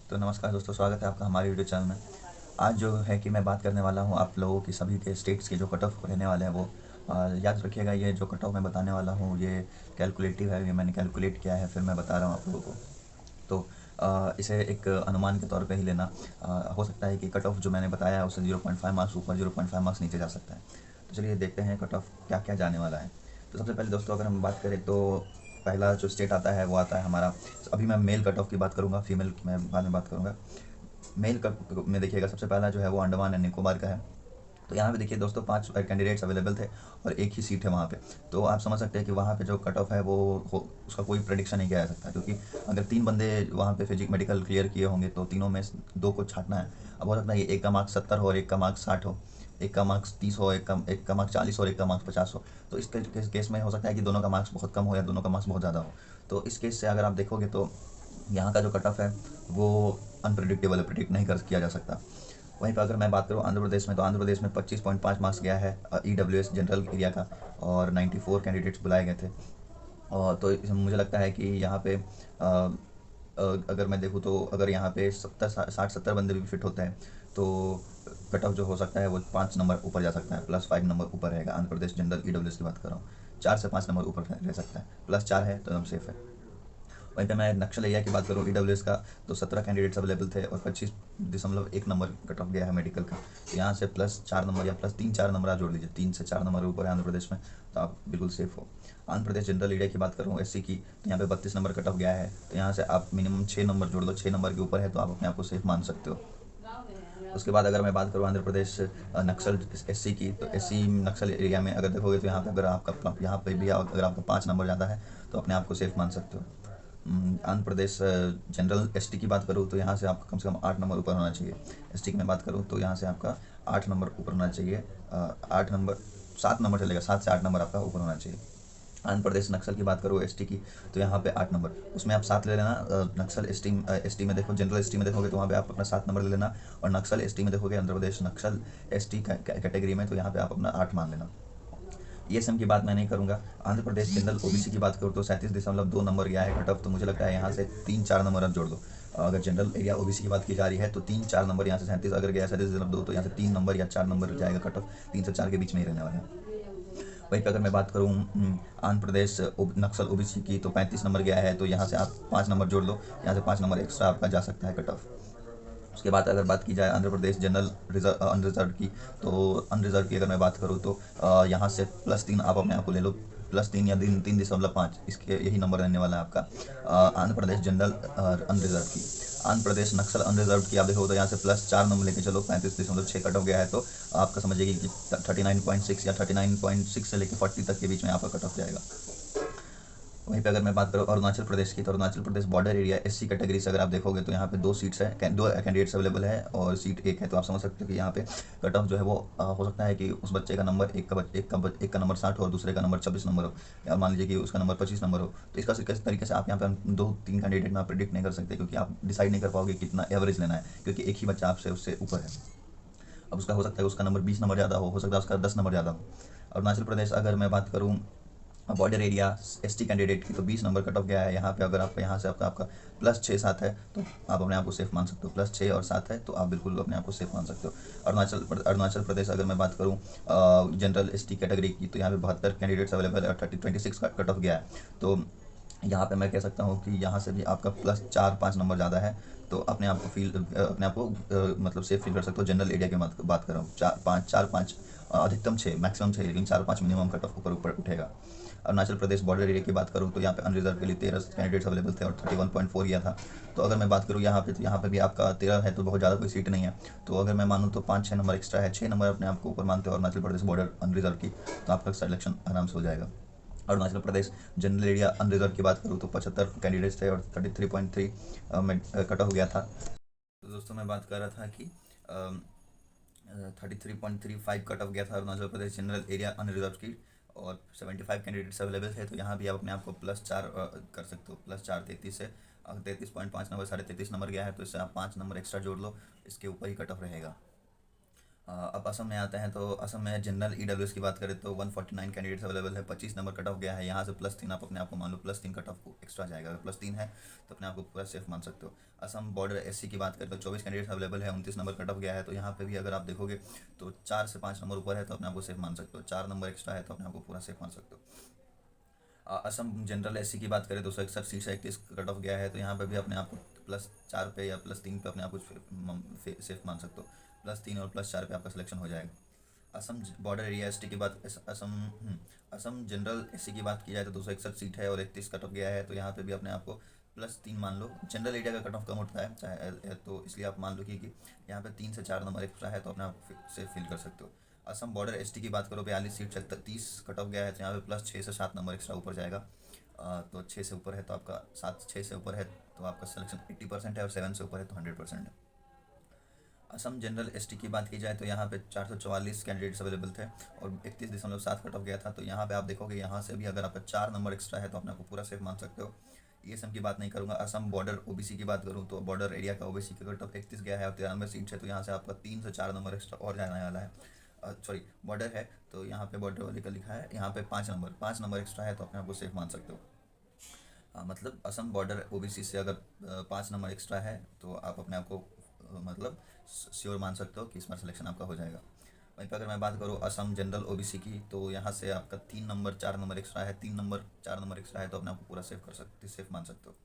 तो नमस्कार दोस्तों, स्वागत है आपका हमारे यूट्यूब चैनल में। आज जो है कि मैं बात करने वाला हूँ आप लोगों की सभी के स्टेट्स के जो कट ऑफ रहने वाले हैं वो याद रखिएगा। ये जो कट ऑफ मैं बताने वाला हूँ ये कैलकुलेटिव है, ये मैंने कैलकुलेट किया है, फिर मैं बता रहा हूँ आप लोगों को। तो इसे एक अनुमान के तौर पे ही लेना। हो सकता है कि कट ऑफ जो मैंने बताया है उससे 0.5 मार्क्स ऊपर, 0.5 मार्क्स नीचे जा सकता है। तो चलिए देखते हैं कट ऑफ क्या क्या जाने वाला है। तो सबसे पहले दोस्तों अगर हम बात करें तो पहला जो स्टेट आता है वो आता है हमारा। अभी मैं मेल कट ऑफ की बात करूँगा, फीमेल की मैं बाद में बात करूँगा। मेल कट में देखिएगा सबसे पहला जो है वो अंडमान एंड निकोबार का है। तो यहाँ पे देखिए दोस्तों 5 कैंडिडेट्स अवेलेबल थे और एक ही सीट है वहाँ पे। तो आप समझ सकते हैं कि वहाँ पे जो कट ऑफ है वो उसका कोई प्रेडिक्शन नहीं किया जा सकता, क्योंकि अगर 3 बंदे वहाँ पे फिजिक मेडिकल क्लियर किए होंगे तो तीनों में 2 को छांटना है। अब हो सकता है कि एक का मार्क्स 70 हो और एक का मार्क्स 60 हो, एक का मार्क्स 30 हो, एक का मार्क्स 40 हो और एक का मार्क्स 50 हो। तो इस केस में हो सकता है कि दोनों का मार्क्स बहुत कम हो या दोनों का मार्क्स बहुत ज़्यादा हो। तो इस केस से अगर आप देखोगे तो यहाँ का जो कट ऑफ है वो अनप्रिडिक्टेबल है, प्रिडिक्ट नहीं कर किया जा सकता। वहीं पर अगर मैं बात करूँ आंध्र प्रदेश में, तो आंध्र प्रदेश में 25.5 मार्क्स गया है EWS जनरल एरिया का, और 94 कैंडिडेट्स बुलाए गए थे। और तो मुझे लगता है कि यहाँ पे अगर मैं देखूँ तो अगर यहाँ पे 60-70 बंदे भी फिट होते हैं तो कट ऑफ जो हो सकता है वो 5 नंबर ऊपर जा सकता है, +5 नंबर ऊपर रहेगा। आंध्र प्रदेश जनरल EWS की बात कर रहा हूँ, 4 से 5 नंबर ऊपर रह सकता है, +4 है तो एकदम सेफ है। वहीं पे मैं नक्सल एरिया की बात करूँ EWS का, तो 17 कैंडिडेट्स अवेलेबल थे और 25.1 नंबर कट ऑफ गया है मेडिकल का। तो यहाँ से +4 नंबर या +3-4 नंबर आप जोड़ लीजिए, 3 से 4 नंबर ऊपर है आंध्र प्रदेश में, तो आप बिल्कुल सेफ हो। आंध्र प्रदेश जनरल एरिया की बात करूँ SC की, तो यहाँ पे 32 नंबर कट ऑफ गया है। तो यहाँ से आप मिनिमम 6 नंबर जोड़ दो, 6 नंबर के ऊपर है तो आप अपने आप को सेफ मान सकते हो। उसके बाद अगर मैं बात करूँ आंध्र प्रदेश नक्सल SC की, तो SC नक्सल एरिया में अगर देखोगे तो यहाँ पे अगर आपका यहाँ पे भी अगर आपका 5 नंबर ज़्यादा है तो अपने आप को सेफ मान सकते हो। आंध्र प्रदेश जनरल ST की बात करूँ तो यहाँ से आपका कम से कम 8 नंबर ऊपर होना चाहिए। ST की मैं बात करूँ तो यहाँ से आपका 8 नंबर ऊपर होना चाहिए। 8 नंबर, 7 नंबर चलेगा, 7 से 8 नंबर आपका ऊपर होना चाहिए। आंध्र प्रदेश नक्सल की बात करूँ ST की, तो यहाँ पे 8 नंबर, उसमें आप 7 ले लेना। नक्सल ST में देखो, जनरल ST में देखोगे तो वहाँ पे आप अपना 7 नंबर ले लेना, और नक्सल ST में देखोगे आंध्र प्रदेश नक्सल ST कैटेगरी में, तो यहाँ पे आप अपना 8 मान लेना। ESM की बात मैं नहीं करूँगा। आंध्र प्रदेश जनरल OBC की बात करूँ तो 37.2 नंबर गया है कट ऑफ, तो मुझे लगता है यहाँ से 3-4 नंबर आप जोड़ दो। अगर जनरल एरिया OBC की बात की जा रही है तो 3-4 नंबर यहाँ से 37 अगर गया 37.2, तो यहाँ से 3 नंबर या 4 नंबर जाएगा कट ऑफ, 3 से 4 के बीच में ही रहने वाला है। वहीं पे अगर मैं बात करूँ आंध्र प्रदेश नक्सल OBC की, तो 35 नंबर गया है, तो यहाँ से आप 5 नंबर जोड़ लो, यहाँ से 5 नंबर एक्स्ट्रा आपका जा सकता है कट ऑफ। उसके बाद अगर बात की जाए आंध्र प्रदेश जनरल अनरिजर्व की, तो अनरिजर्व की अगर मैं बात करूँ तो यहाँ से +3 आप अपने आप को ले लो, +3 या 3.5, इसके यही नंबर रहने वाला है आपका आंध्र प्रदेश जनरल अनरिजर्व की। आंध्र प्रदेश नक्सल अनरिजर्व की आप देखो तो यहाँ से +4 नंबर लेके चलो, 35.6 कट ऑफ गया है, तो आपका समझिए कि 39.6 या 39.6 से लेकर 40 तक के बीच में आपका कट ऑफ जाएगा। वहीं पे अगर मैं बात करूँ अरुणाचल प्रदेश की, तो Arunachal Pradesh border area SC category से अगर आप देखोगे तो यहाँ पे 2 सीट्स है, 2 कैंडिडेट्स अवेलेबल है और सीट 1 है, तो आप समझ सकते हो कि यहाँ पे कट ऑफ जो है वो हो सकता है कि उस बच्चे का नंबर एक का नंबर 60 हो और दूसरे का नंबर 26 नंबर हो, या मान लीजिए कि उसका नंबर 25 नंबर हो। तो इसका किस तरीके से आप यहाँ पे 2-3 कैंडिडेट में आप प्रिडिक्ट नहीं कर सकते, क्योंकि आप डिसाइड नहीं कर पाओगे कितना एवरेज लेना है, क्योंकि एक ही बच्चा आपसे उससे ऊपर है। अब उसका हो सकता है उसका नंबर 20 नंबर ज़्यादा हो सकता है उसका 10 नंबर ज़्यादा हो। अरुणाचल प्रदेश अगर मैं बात करूँ बॉर्डर एरिया ST कैंडिडेट की, तो 20 नंबर कट ऑफ गया है। यहाँ पे अगर आपका यहाँ से आपका +6-7 है तो आप अपने आप को सेफ मान सकते हो, +6 और 7 है तो आप बिल्कुल अपने आप को सेफ मान सकते हो। अरुणाचल प्रदेश अगर मैं बात करूँ जनरल ST कैटेगरी की, तो यहाँ पे 72 कैंडिडेट्स अवेलेबल है और 26 का कट ऑफ गया है। तो यहाँ पे मैं कह सकता हूँ कि यहाँ से भी आपका +4-5 नंबर ज़्यादा है, तो अपने आप को मतलब सेफ फील कर सकते हो। जनरल एरिया की बात कर रहा हूँ, 4-5 अधिकतम 6, मैक्सिमम 6, लेकिन 4-5 मिनिमम कट ऑफ ऊपर ऊपर उठेगा। अरुणाचल प्रदेश बॉर्डर एरिया की बात करूँ तो यहाँ पे अनरिजर्व के लिए 13 कैंडिडेट्स अवेलेबल थे और 31.4 गया था। तो अगर मैं बात करूँ यहाँ पे, तो यहाँ पे भी आपका 13 है, तो बहुत ज़्यादा कोई सीट नहीं है। तो अगर मैं मानूँ तो 5-6 नंबर एक्स्ट्रा है, 6 नंबर अपने आप को ऊपर मानते हो अरुणाचल प्रदेश बॉर्डर अनरिजर्व की, तो आपका सिलेक्शन आराम से हो जाएगा। Arunachal Pradesh general area unreserved की बात करूँ तो 75 कैंडिडेट्स थे और 33.3 में कट ऑफ गया था। तो दोस्तों मैं बात कर रहा था कि 33.35 कट ऑफ गया था Arunachal Pradesh general area unreserved की, और 75 कैंडिडेट्स अवेलेबल थे। तो यहाँ भी आप अपने आप को +4 कर सकते हो, +4 33 से 33.5 नंबर, 33.5 नंबर गया है, तो इससे आप 5 नंबर एक्स्ट्रा जोड़ लो, इसके ऊपर ही कट ऑफ रहेगा। अब असम में आते हैं। तो असम में जनरल ईडब्ल्यूएस की बात करें तो 149 कैंडिडेट्स अवेलेबल है, 25 नंबर कट ऑफ गया है। यहाँ से +3 आप अपने आप को मान लो +3 कट ऑफ एक्स्ट्रा जाएगा। अगर +3 है तो अपने आप को पूरा सेफ मान सकते हो। असम बॉर्डर एससी की बात करें तो 24 कैंडिडेट्स अवेलेबल है, 29 नंबर कट ऑफ गया है। तो यहाँ पे भी अगर आप देखोगे तो 4 से 5 नंबर ऊपर है तो अपने आप को सेफ मान सकते हो, 4 नंबर एक्स्ट्रा है तो अपने आप को पूरा सेफ मान सकते हो। असम जनरल एससी की बात करें तो 161 सीट से 31 कट ऑफ गया है। तो यहाँ पे भी अपने आप को +4 पे या +3 पे अपने आप को सेफ मान सकते हो। +3 और +4 पे आपका सिलेक्शन हो जाएगा। असम बॉर्डर एरिया एसटी की बात असम जनरल एससी की बात की जाए तो 261 सीट है और 31 कट ऑफ गया है। तो यहाँ पे भी अपने आप को +3 मान लो। जनरल एरिया का कट ऑफ कम उठता है चाहे, तो इसलिए आप मान लो कि यहाँ पे 3 से 4 नंबर एक्स्ट्रा है तो अपने आप से फील कर सकते हो। असम बॉर्डर एसटी की बात करो, 42 सीट से 30 कट ऑफ गया है। तो यहाँ पे +6 से 7 नंबर एक्स्ट्रा ऊपर जाएगा। तो 6 से ऊपर है तो आपका 6 से ऊपर है तो आपका सिलेक्शन 80% है, और 7 से ऊपर है तो 100% है। असम जनरल एसटी की बात की जाए तो यहाँ पे 444 कैंडिडेट्स अवेलेबल थे और 31.7 कट ऑफ गया था। तो यहाँ पे आप देखोगे यहाँ से भी अगर आपका 4 नंबर एक्स्ट्रा है तो अपने आपको पूरा सेफ मान सकते हो। ये सब की बात नहीं करूँगा। असम बॉर्डर ओबीसी की बात करूँ तो बॉर्डर एरिया का ओबीसी का कट ऑफ 31 गया है और 93 सीट है। तो यहाँ से आपका 3 से 4 नंबर एक्स्ट्रा और जाने वाला है। सॉरी, बॉर्डर है तो यहाँ पे बॉर्डर वाले का लिखा है, यहाँ पे 5 नंबर एक्स्ट्रा है तो अपने आपको सेफ मान सकते हो। मतलब असम बॉर्डर ओबीसी से अगर 5 नंबर एक्स्ट्रा है तो आप अपने आप को मतलब श्योर मान सकते हो कि इस बार सिलेक्शन आपका हो जाएगा। वहीं पर अगर मैं बात करूँ असम जनरल ओबीसी की तो यहाँ से आपका 3 नंबर 4 नंबर एक्स्ट्रा है, 3 नंबर 4 नंबर एक्स्ट्रा है तो अपने आपको पूरा सेफ मान सकते हो।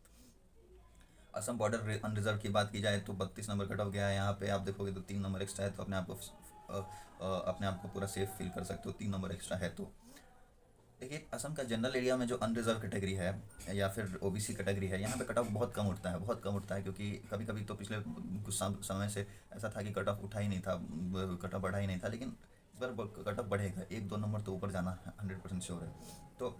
असम बॉर्डर अनरिजर्व की बात की जाए तो 32 नंबर कट ऑफ गया है। यहाँ पे आप देखोगे तो 3 नंबर एक्स्ट्रा है तो अपने आप को पूरा सेफ फील कर सकते हो, 3 नंबर एक्स्ट्रा है तो। देखिए, असम का जनरल एरिया में जो अनरिजर्व कैटेगरी है या फिर ओबीसी कैटेगरी है, यहाँ पे कट ऑफ बहुत कम उठता है, बहुत कम उठता है। क्योंकि कभी कभी तो पिछले कुछ समय से ऐसा था कि कट ऑफ उठा ही नहीं था, कट ऑफ बढ़ा ही नहीं था। लेकिन इस बार कट ऑफ बढ़ेगा, 1-2 नंबर तो ऊपर जाना 100% श्योर है। तो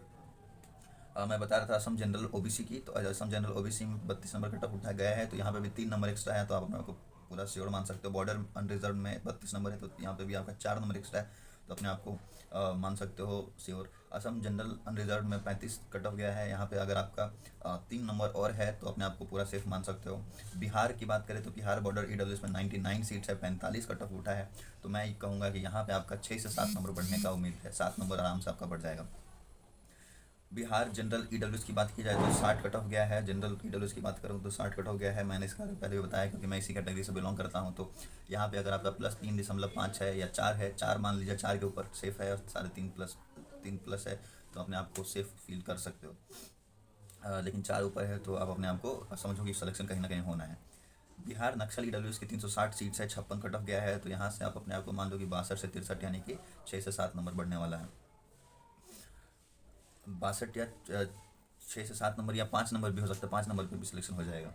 मैं बता रहा था असम जनरल ओबीसी की। तो असम जनरल ओबीसी में 32 नंबर कट ऑफ उठा गया है। तो यहाँ पे भी 3 नंबर एक्स्ट्रा है तो आप अपने को पूरा श्योर मान सकते हो। बॉर्डर अनरिजर्व में 32 नंबर है तो यहाँ पे भी आपका 4 नंबर एक्स्ट्रा है तो अपने आप को मान सकते हो श्योर। असम जनरल अनरिजर्व में 35 कट ऑफ गया है। यहाँ पे अगर आपका 3 नंबर और है तो अपने आप को पूरा सेफ मान सकते हो। बिहार की बात करें तो बिहार बॉर्डर ईडब्ल्यूएस में 99 सीट्स है, 45 कट ऑफ उठा है। तो मैं ये कहूँगा कि यहाँ पे आपका 6 से 7 नंबर बढ़ने का उम्मीद है, 7 नंबर आराम से आपका बढ़ जाएगा। बिहार जनरल ईडब्ल्यूएस की बात की जाए तो 60 कट ऑफ गया है। जनरल ईडब्ल्यूएस की बात करूँ तो 60 कट ऑफ गया है। मैंने इसका पहले भी बताया क्योंकि मैं इसी कैटेगरी से बिलोंग करता हूँ। तो यहाँ पे अगर आपका +3.5 है या 4 है, 4 मान लीजिए, 4 के ऊपर सेफ है और 3.5 है तो अपने आप को सेफ फील कर सकते हो। लेकिन 4 ऊपर है तो आप अपने आप को समझो कि सिलेक्शन कहीं ना कहीं होना है। बिहार नक्सल ईडब्ल्यूएस की 360 सीट्स है, 56 कट ऑफ गया है। तो यहाँ से आप अपने आप को मान लो कि 62 से 63 यानी कि 6 से 7 नंबर बढ़ने वाला है। 62 या 6 से 7 नंबर या 5 नंबर भी हो सकता है, 5 नंबर पे भी सिलेक्शन हो जाएगा।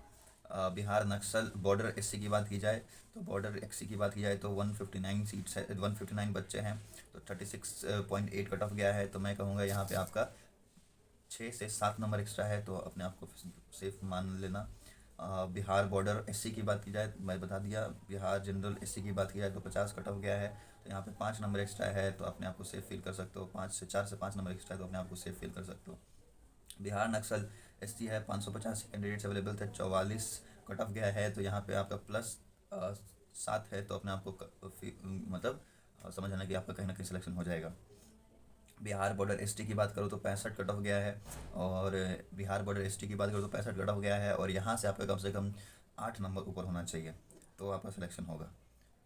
बिहार नक्सल बॉर्डर एससी की बात की जाए तो बॉर्डर एससी की बात की जाए तो 159 सीट्स है, 159 बच्चे हैं तो 36.8 कट ऑफ गया है। तो मैं कहूँगा यहाँ पे आपका 6 से 7 नंबर एक्स्ट्रा है तो अपने आप को सेफ मान लेना। बिहार बॉर्डर एससी की बात की जाए तो मैं बता दिया। बिहार जनरल एससी की बात की जाए तो 50 कट ऑफ गया है। तो यहाँ पे 5 नंबर एक्स्ट्रा है तो अपने आप को सेफ फील कर सकते हो। 4 से 5 नंबर एक्स्ट्रा है तो अपने आप को सेफ फील कर सकते हो। बिहार नक्सल एसटी है, 550 कैंडिडेट्स अवेलेबल थे, 44 कट ऑफ गया है। तो यहाँ पे आपका +7 है तो अपने आप को मतलब समझ आना कि आपका कहीं ना कहीं सिलेक्शन हो जाएगा। बिहार बॉर्डर एसटी की बात करो तो 65 कट ऑफ गया है। और बिहार बॉर्डर एसटी की बात करो तो 65 कट ऑफ गया है और यहाँ से आपका कम से कम 8 नंबर ऊपर होना चाहिए तो आपका सिलेक्शन होगा।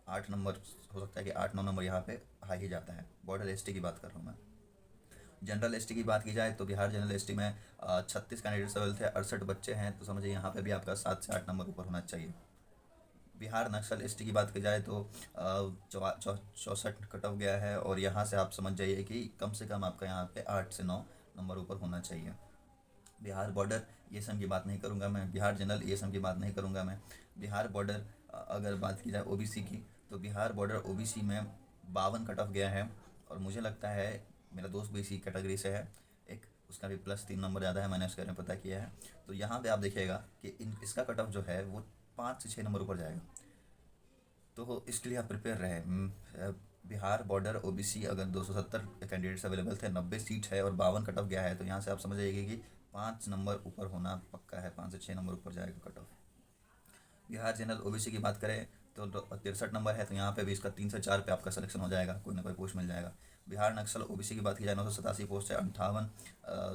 8 नंबर हो सकता है कि 8-9 नंबर यहाँ पे हाई ही जाता है। बॉर्डर एसटी की बात कर रहा हूँ मैं। जनरल एसटी की बात की जाए तो बिहार जनरल एसटी में 36 कैंडिडेट्स अवेलेबल थे, 68 बच्चे हैं। तो समझिए यहाँ पे भी आपका 7 से 8 नंबर ऊपर होना चाहिए। बिहार नक्सल एसटी की बात की जाए तो 64 कट ऑफ गया है और यहाँ से आप समझ जाइए कि कम से कम आपका यहाँ पे 8 से 9 नंबर ऊपर होना चाहिए। बिहार बॉर्डर ये सब की बात नहीं करूँगा मैं, बिहार जनरल ये सब की बात नहीं करूँगा मैं। बिहार बॉर्डर अगर बात की जाए ओबीसी की तो बिहार बॉर्डर ओबीसी में 52 कट ऑफ गया है। और मुझे लगता है मेरा दोस्त भी इसी कैटेगरी से है एक, उसका भी +3 नंबर ज़्यादा है, मैंने उसके बारे में पता किया है। तो यहाँ पे आप देखिएगा कि इसका कट ऑफ जो है वो 5 से 6 नंबर ऊपर जाएगा। तो इसके लिए आप प्रिपेयर रहें। बिहार बॉर्डर ओबीसी अगर 270 कैंडिडेट्स अवेलेबल थे, 90 सीट है और 52 कट ऑफ गया है तो यहाँ से आप समझ जाइए कि 5 नंबर ऊपर होना पक्का है, 5 से 6 नंबर ऊपर जाएगा cut off. Bihar general OBC की बात करें तो 63 नंबर है, तो यहाँ पे भी इसका 3 से 4 पे आपका सिलेक्शन हो जाएगा, कोई ना कोई पोस्ट मिल जाएगा। बिहार नक्सल ओबीसी की बात की जाए 987 पोस्ट है, 58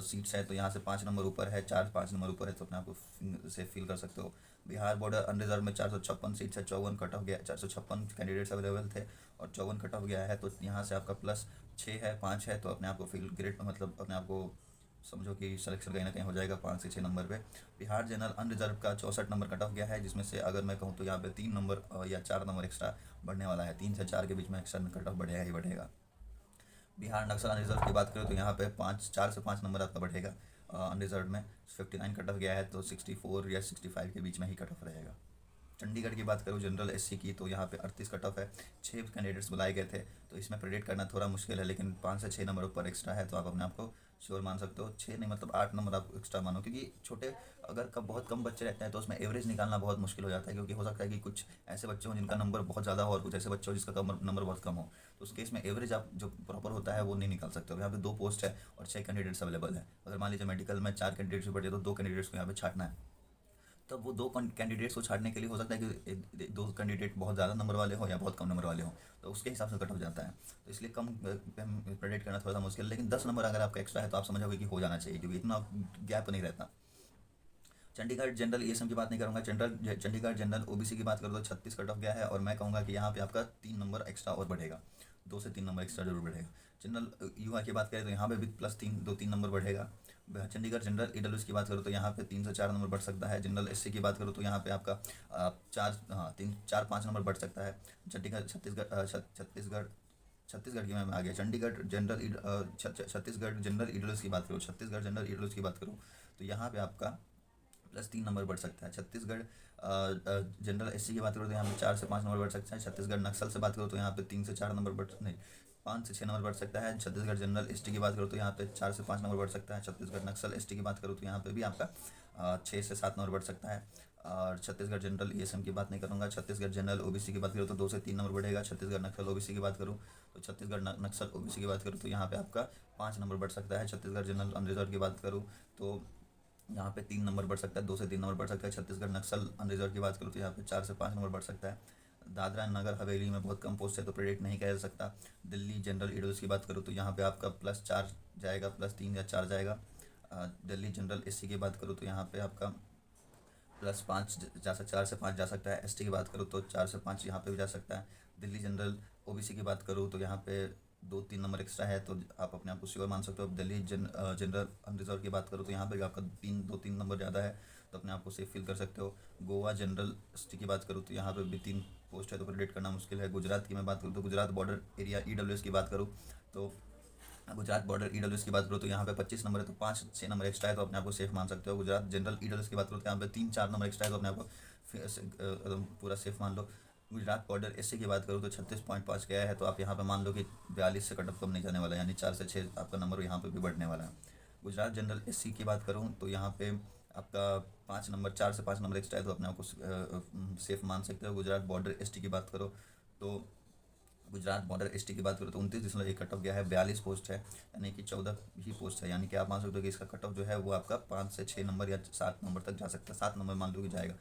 सीट्स है, तो यहाँ से 5 नंबर ऊपर है, 5 नंबर ऊपर है, तो अपने आपको से फील कर सकते हो। बिहार बॉर्डर अनरिजर्व में 456 सीट्स है, 54 कट ऑफ गया, 456 कैंडिडेट्स अवेलेबल थे और 54 कट ऑफ गया है, तो यहाँ से आपका +6 है, 5 है, तो अपने आप को फील ग्रेट, मतलब अपने आप को समझो कि सिलेक्शन कहीं ना कहीं हो जाएगा 5 से 6 नंबर पे। बिहार जनरल अनरिजर्व का 64 नंबर कट ऑफ गया है, जिसमें से अगर मैं कहूँ तो यहाँ पे 3 नंबर या 4 नंबर एक्स्ट्रा बढ़ने वाला है, 3 से 4 के बीच में एक्स्ट्रा कट ऑफ बढ़ेगा ही बढ़ेगा। बिहार नक्सल अनरिजर्व की बात करें तो यहाँ पे 4 से 5 नंबर आपका बढ़ेगा। अनरिजर्व में 59 कट ऑफ गया है, तो 64 या 65 के बीच में ही कट ऑफ रहेगा। चंडीगढ़ की बात करूँ जनरल एससी की, तो यहाँ पे 38 कट ऑफ है, 6 कैंडिडेट्स बुलाए गए थे, तो इसमें प्रेडिक्ट करना थोड़ा मुश्किल है, लेकिन 5 से 6 नंबर ऊपर एक्स्ट्रा है, तो आप अपने आप को श्योर मान सकते हो। 6 नहीं मतलब 8 नंबर आप एक्स्ट्रा मानो, क्योंकि छोटे अगर बहुत कम बच्चे रहते हैं तो उसमें एवरेज निकालना बहुत मुश्किल हो जाता है, क्योंकि हो सकता है कि कुछ ऐसे बच्चे हों जिनका नंबर बहुत ज़्यादा हो और कुछ ऐसे बच्चे हो जिसका नंबर बहुत कम हो, तो उस केस में एवरेज आप जो प्रॉपर होता है वो नहीं निकाल सकते हो। यहाँ पे 2 पोस्ट है और 6 कैंडिडेट्स अवेलेबल है, अगर मान लीजिए मेडिकल में 4 कैंडिडेट्स भी बढ़े तो 2 कैंडिडेट्स को यहाँ पे छाटना है, तब वो 2 कैंडिडेट्स को छाड़ने के लिए हो सकता है कि 2 कैंडिडेट बहुत ज़्यादा नंबर वाले हो या बहुत कम नंबर वाले हो, तो उसके हिसाब से कट हो जाता है, तो इसलिए कम प्रेडिक्ट करना थोड़ा सा मुश्किल है, लेकिन 10 नंबर अगर आपका एक्स्ट्रा है तो आप समझोगे कि हो जाना चाहिए, क्योंकि इतना गैप नहीं रहता। चंडीगढ़ जनरल ईएसएम की बात नहीं करूँगा, चंडीगढ़ जनरल ओबीसी की बात करूँ तो 36 कट ऑफ गया है, और मैं कहूँगा कि यहाँ पे आपका 3 नंबर एक्स्ट्रा और बढ़ेगा, 2 से 3 नंबर एक्स्ट्रा जरूर बढ़ेगा। जनरल युवा की बात करें तो यहाँ पे भी +3 नंबर बढ़ेगा। चंडीगढ़ जनरल ईडब्ल्यूएस की बात करूँ तो यहाँ पे 3 से 4 नंबर बढ़ सकता है। जनरल एससी की बात करूँ तो यहाँ पे आपका 5 नंबर बढ़ सकता है। चंडीगढ़ छत्तीसगढ़ की मैं आ गया, Chandigarh general Chhattisgarh general EWS की बात करूँ, छत्तीसगढ़ जनरल ईडब्ल्यूएस की बात करूँ तो यहाँ पे आपका +3 नंबर बढ़ सकता है। छत्तीसगढ़ जनरल एससी की बात करो तो यहाँ पे 4 से 5 नंबर बढ़ सकता है। छत्तीसगढ़ नक्सल से बात करो तो यहाँ पे 3 से 4 नंबर बढ़ नहीं 5 से 6 नंबर बढ़ सकता है। छत्तीसगढ़ जनरल एसटी की बात करो तो यहाँ पे 4 से 5 नंबर बढ़ सकता है। छत्तीसगढ़ नक्सल एसटी की बात करो तो यहाँ पे भी आपका 6 से 7 नंबर बढ़ सकता है। और छत्तीसगढ़ जनरल ईएसएम की बात नहीं करूँगा। छत्तीसगढ़ जनरल ओबीसी की बात करूँ तो 2 से 3 नंबर बढ़ेगा। छत्तीसगढ़ नक्सल ओबीसी की बात करूँ तो छत्तीसगढ़ नक्सल ओबीसी की बात करूँ तो यहाँ पे आपका 5 नंबर बढ़ सकता है। छत्तीसगढ़ जनरल अनरिजर्व की बात करूँ तो यहाँ पे 3 नंबर बढ़ सकता है, 2 से 3 नंबर बढ़ सकता है। छत्तीसगढ़ नक्सल अनरिजर्व की बात करूँ तो यहाँ पे 4 से 5 नंबर बढ़ सकता है। दादरा नगर हवेली में बहुत कम पोस्ट है तो प्रेडिक्ट नहीं किया जा सकता। दिल्ली जनरल ईडब्ल्यूएस की बात करूँ तो यहाँ पे आपका +4 जाएगा, +3 या 4 जाएगा। दिल्ली जनरल एससी की बात करूँ तो यहाँ पे आपका +5 जा सकता, 4 से 5 जा सकता है। एसटी की बात करूँ तो 4 से 5 यहाँ पे भी जा सकता है। दिल्ली जनरल ओबीसी की बात करूँ तो यहाँ पे 2-3 नंबर एक्स्ट्रा है, तो आप अपने आप को श्योर मान सकते हो। अब दिल्ली जनरल अनरिजर्व की बात करूँ तो यहाँ पे भी आपका 2-3 नंबर ज़्यादा है, तो अपने आप को सेफ फील कर सकते हो। गोवा जनरल एसटी की बात करूँ तो यहाँ पे भी 3 पोस्ट है, तो प्रेडिक्ट करना मुश्किल है। गुजरात की मैं बात करूँ तो गुजरात बॉर्डर एरिया ईडब्ल्यूएस की बात करूँ तो गुजरात बॉर्डर ईडब्ल्यूएस की बात करो तो यहाँ पे 25 नंबर है, तो 5-6 नंबर एक्स्ट्रा है, तो अपने आप को सेफ मान सकते हो। गुजरात जनरल ईडब्ल्यूएस की बात करो तो यहाँ पे 3-4 नंबर एक्स्ट्रा है, तो अपने आप को एकदम पूरा सेफ मान लो। गुजरात बॉर्डर एससी की बात करूँ तो 36.5 गया है, तो आप यहाँ पे मान लो कि 42 से कट ऑफ कम नहीं जाने वाला है, यानी 4 से 6 आपका नंबर यहाँ पे भी बढ़ने वाला है। गुजरात जनरल एससी की बात करूँ तो यहाँ पे आपका 5 नंबर 4 से 5 नंबर एक्स्ट्रा है, तो अपने आप को सेफ मान सकते हो। गुजरात बॉर्डर एसटी की बात करो तो गुजरात बॉर्डर एसटी की बात करो तो 29.1 कट ऑफ गया है, 42 पोस्ट है, यानी कि 14 ही पोस्ट है, यानी कि आप मान सकते हो कि इसका कट ऑफ जो है वो आपका 5 से 6 नंबर या 7 नंबर तक जा सकता है, 7 नंबर मान लो कि जाएगा।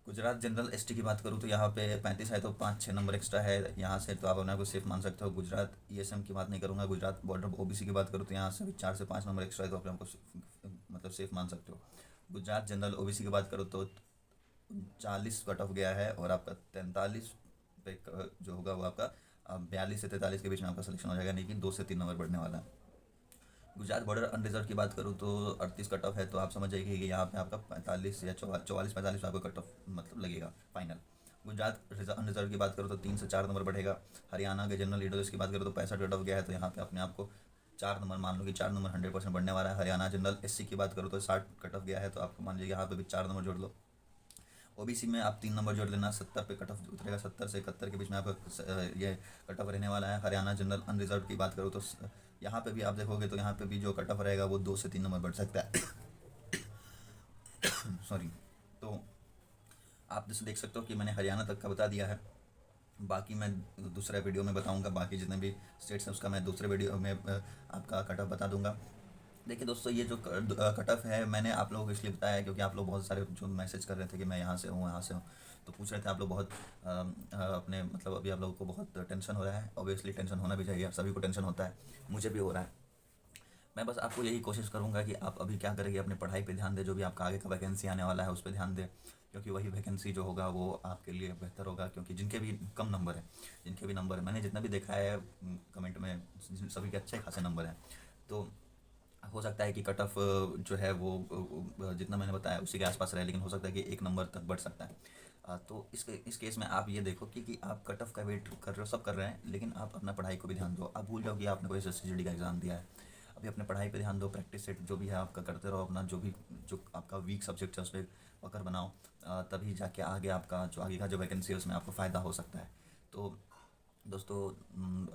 गुजरात जनरल एसटी की बात करूँ तो यहाँ पे 35 है, तो 5-6 नंबर एक्स्ट्रा है यहाँ से, तो आप अपने को सेफ मान सकते हो। गुजरात ईएसएम की बात नहीं करूँगा। गुजरात बॉर्डर ओबीसी की बात करूँ तो यहाँ से भी 4 से 5 नंबर एक्स्ट्रा है, तो अपने को मतलब सेफ मान सकते हो। गुजरात जनरल ओबीसी की बात करो तो 40 कट ऑफ गया है, और आपका 43 पे जो होगा वो आपका 42 से 43 के बीच में आपका सिलेक्शन हो जाएगा, नहीं कि 2 से 3 नंबर बढ़ने वाला है। गुजरात बॉर्डर अनरिजर्व की बात करूँ तो 38 कट ऑफ है, तो आप समझ जाइए कि यहाँ पे आपका 45 या 44-45 आपको कट ऑफ मतलब लगेगा फाइनल। गुजरात अनरिजर्व की बात करूँ तो 3 से 4 नंबर बढ़ेगा। हरियाणा के जनरल लीडर्स की बात करूँ तो 65 कट ऑफ गया है, तो यहाँ पे अपने आप को 4 नंबर मान लो कि 4 नंबर 100% बढ़ने वाला है। हरियाणा जनरल एससी की बात करूँ तो 60 कट ऑफ गया है, तो आपको मान लीजिए यहाँ पे भी 4 नंबर जोड़ लो। ओबीसी में आप 3 नंबर जोड़ लेना, 70 पे कट ऑफ उतरेगा, 70 से 71 के बीच में आपका ये कट ऑफ रहने वाला है। हरियाणा जनरल अनरिजर्व की बात करूँ तो यहाँ पे भी आप देखोगे तो यहाँ पे भी जो कट ऑफ रहेगा वो 2 से 3 नंबर बढ़ सकता है। सॉरी। तो आप जैसे देख सकते हो कि मैंने हरियाणा तक का बता दिया है, बाकी मैं दूसरे वीडियो में बताऊंगा। बाकी जितने भी स्टेट्स हैं उसका मैं दूसरे वीडियो में आपका कट ऑफ बता दूंगा। देखिए दोस्तों, ये जो कट ऑफ है मैंने आप लोगों को इसलिए बताया है क्योंकि आप लोग बहुत सारे जो मैसेज कर रहे थे कि मैं यहाँ से हूँ यहाँ से हूँ, तो पूछ रहे थे आप लोग बहुत अपने मतलब अभी आप लोगों को बहुत टेंशन हो रहा है। ऑब्वियसली टेंशन होना भी चाहिए, सभी को टेंशन होता है, मुझे भी हो रहा है। मैं बस आपको यही कोशिश करूँगा कि आप अभी क्या करेंगे, अपने पढ़ाई पे ध्यान दें, जो भी आपका आगे का वैकेंसी आने वाला है उस पे ध्यान दें, क्योंकि वही वैकेंसी जो होगा वो आपके लिए बेहतर होगा। क्योंकि जिनके भी कम नंबर है, जिनके भी नंबर है, मैंने जितना भी देखा है कमेंट में, सभी के अच्छे खासे नंबर हैं। तो हो सकता है कि कट ऑफ जो है वो जितना मैंने बताया उसी के आसपास रहे, लेकिन हो सकता है कि एक नंबर तक बढ़ सकता है। तो इस केस में आप ये देखो कि आप कट ऑफ का वेट कर रहे हो, सब कर रहे हैं, लेकिन आप अपना पढ़ाई को भी ध्यान दो। आप भूल जाओ कि आपने कोई SSCGD का एग्ज़ाम दिया है। अभी अपने पढ़ाई पे ध्यान दो, प्रैक्टिस सेट जो भी है आपका करते रहो, अपना जो भी जो आपका वीक सब्जेक्ट है उस पर पकड़ बनाओ। तभी जाके आगे आपका जो आगे का जो वैकेंसी है उसमें आपको फ़ायदा हो सकता है। तो दोस्तों,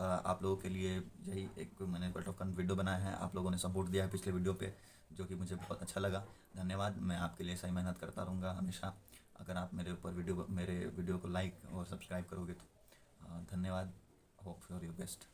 आप लोगों के लिए यही एक मैंने कट ऑफ का वीडियो बनाया है। आप लोगों ने सपोर्ट दिया है पिछले वीडियो पे, जो कि मुझे बहुत अच्छा लगा। धन्यवाद। मैं आपके लिए सही मेहनत करता रहूँगा हमेशा। अगर आप मेरे वीडियो को लाइक और सब्सक्राइब करोगे तो धन्यवाद। Hope for your best.